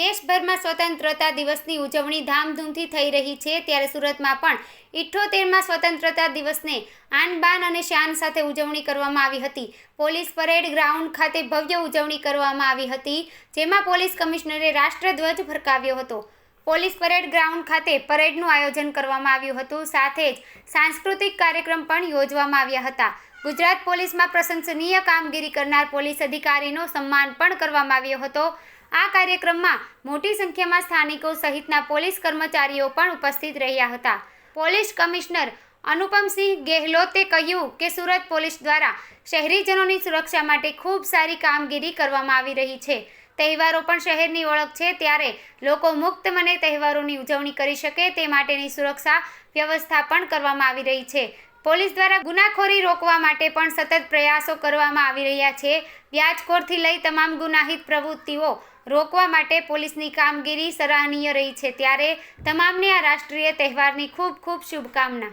દેશભરમાં સ્વતંત્રતા દિવસની ઉજવણી ધામધૂમથી થઈ રહી છે, ત્યારે સુરતમાં પણ 78મા સ્વતંત્રતા દિવસને આન બાન અને શાન સાથે ઉજવણી કરવામાં આવી હતી। પોલીસ પરેડ ગ્રાઉન્ડ ખાતે ભવ્ય ઉજવણી કરવામાં આવી હતી, જેમાં પોલીસ કમિશનરે રાષ્ટ્રધ્વજ ફરકાવ્યો હતો। પોલીસ પરેડ ગ્રાઉન્ડ ખાતે પરેડનું આયોજન કરવામાં આવ્યું હતું, સાથે જ સાંસ્કૃતિક કાર્યક્રમ પણ યોજવામાં આવ્યા હતા। ગુજરાત પોલીસમાં પ્રશંસનીય કામગીરી કરનાર પોલીસ અધિકારીનો સન્માન પણ કરવામાં આવ્યો હતો। આ કાર્યક્રમમાં મોટી સંખ્યામાં સ્થાનિકો સહિતના પોલીસ કર્મચારીઓ પણ ઉપસ્થિત રહ્યા હતા। પોલીસ કમિશનર અનુપમસિંહ ગેહલોતે કહ્યું કે સુરત પોલીસ દ્વારા શહેરીજનોની સુરક્ષા માટે ખૂબ સારી કામગીરી કરવામાં આવી રહી છે। તહેવારો પણ શહેરની ઓળખ છે, ત્યારે લોકો મુક્ત મને તહેવારોની ઉજવણી કરી શકે તે માટેની સુરક્ષા વ્યવસ્થા પણ કરવામાં આવી રહી છે। પોલીસ દ્વારા ગુનાખોરી રોકવા માટે પણ સતત પ્રયાસો કરવામાં આવી રહ્યા છે। વ્યાજખોરથી લઈ તમામ ગુનાહિત પ્રવૃત્તિઓ રોકવા માટે પોલીસની કામગીરી સરાહનીય રહી છે, ત્યારે તમામને આ રાષ્ટ્રીય તહેવારની ખૂબ ખૂબ શુભકામના।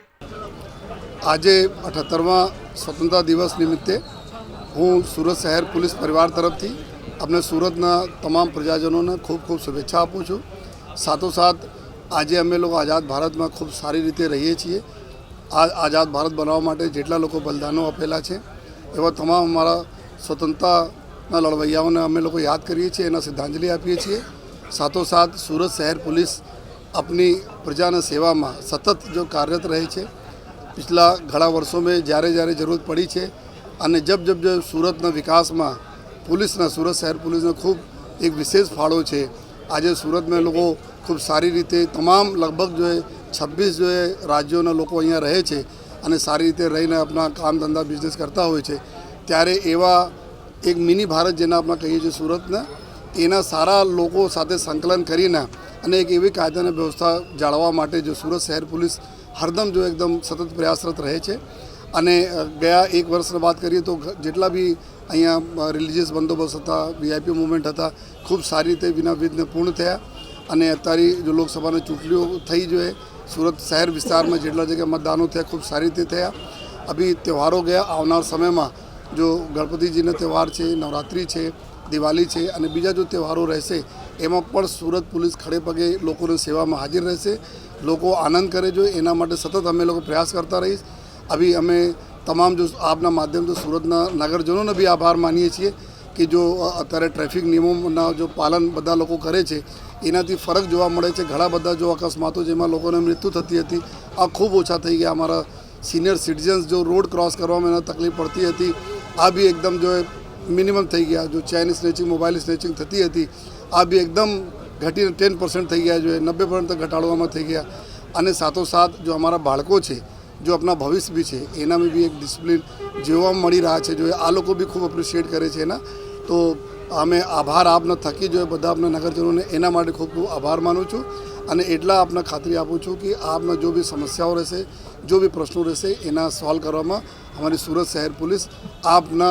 આજે 78મા સ્વતંત્રતા દિવસ નિમિત્તે હું સુરત શહેર પોલીસ પરિવાર તરફથી આપણે સુરતના તમામ પ્રજાજનોને ખૂબ ખૂબ શુભેચ્છા આપું છું। સાથોસાથ આજે અમે લોકો આઝાદ ભારતમાં ખૂબ સારી રીતે રહીએ છીએ। આ આઝાદ ભારત બનાવવા માટે જેટલા લોકો બલિદાનો આપેલા છે એવા તમામ અમારા સ્વતંત્રતાના લડવૈયાઓને અમે લોકો યાદ કરીએ છીએ, એના શ્રદ્ધાંજલિ આપીએ છીએ। સાથોસાથ સુરત શહેર પોલીસ अपनी प्रजाना सेवा में सतत जो कार्यरत रहे छे। पिछला घણા वर्षों में જ્યારે જ્યારે જરૂરત પડી છે અને जब सूरतना विकास में पुलिसना सूरत शहर पुलिसने खूब एक विशेष फाळो है। आज सूरत में लोग खूब सारी रीते तमाम लगभग जो है 26 जो है राज्यों लोग अहींया रहे छे अने सारी रीते रहीने अपना काम धंधा बिजनेस करता होय छे, त्यारे एवा एक मिनी भारत जेना अपना कहीए छीए सूरतना एना सारा लोगों साथे संकलन करीने अने एक एवी कायदानी व्यवस्था जाळवा माटे जो सूरत शहर पुलिस हरदम जो एकदम सतत प्रयासरत रहे छे। अने गया एक वर्ष बात करिए तो जेटला भी अहींया रिलीजियस बंदोबस्त था, वीआईपी मूवमेंट था, खूब सारी रीते विना विघ्न पूर्ण थया। अने अत्यारे जो लोकसभा चूंटणीओ थई जो है सूरत शहर विस्तार में जेटला जगह मतदानों थे खूब सारी रीते थया। अभी त्यौहारों गया आवनार समय में जो गणपति जी त्यौहार है, नवरात्रि है, दिवाली है और बीजा जो त्यौहारों रहसे एमां पण सूरत पुलिस खड़े पगे लोगों ने सेवा में हाजिर रहसे, लोग आनंद करे जो एना माटे सतत अमे लोग प्रयास करता रहीश। अभी अमे तमाम जो आपना माध्यम से सूरतना नगरजनों ने भी आभार मानीए छीए कि जो अत्यारे ट्रेफिक नियमों जो पालन बधा लोग करे छे एनाथी फरक जोवा मळे छे। घणा बधा जो अकस्मातों जेमां लोकोने मृत्यु थती हती आ खूब ओछा थई गया। अमारा सीनियर सिटीजन्स जो रोड क्रॉस करवामां एने तकलीफ पड़ती हती आ भी एकदम जो है मिनिमम थी गया। जो चैन स्नेचिंग मोबाइल स्नेचिंग थती हती आ भी एकदम घटीने 10% थी गया, जो है 90% तक घटाड़वामां थी गया। अने साथोसाथ जो अमारा बाळको छे जो अपना भविष्य भी है एना में भी एक डिसिप्लिन जोवा मळी रहा है, जो है आ लोग भी खूब एप्रिशिएट करे छे एना। तो अमे आभार आपना थकी जो है बधा अपना नगरजनों ने एना माटे खूब खूब आभार मानु छूँ अने एटला आपने खातरी आपू छूँ कि आपना जो भी समस्याओं रहेशे, जो भी प्रश्नों रहेशे एना सॉल्व करवामां अमारी सूरत शहर पुलिस आपना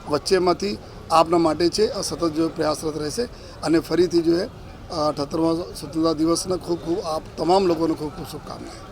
वच्चेमांथी आपना माटे छे सतत जो प्रयासरत रहेशे। अने फरीथी जो है 78मા स्वतंत्रता दिवसना खूब खूब आप तमाम लोगों ने खूब खूब शुभकामनाएं।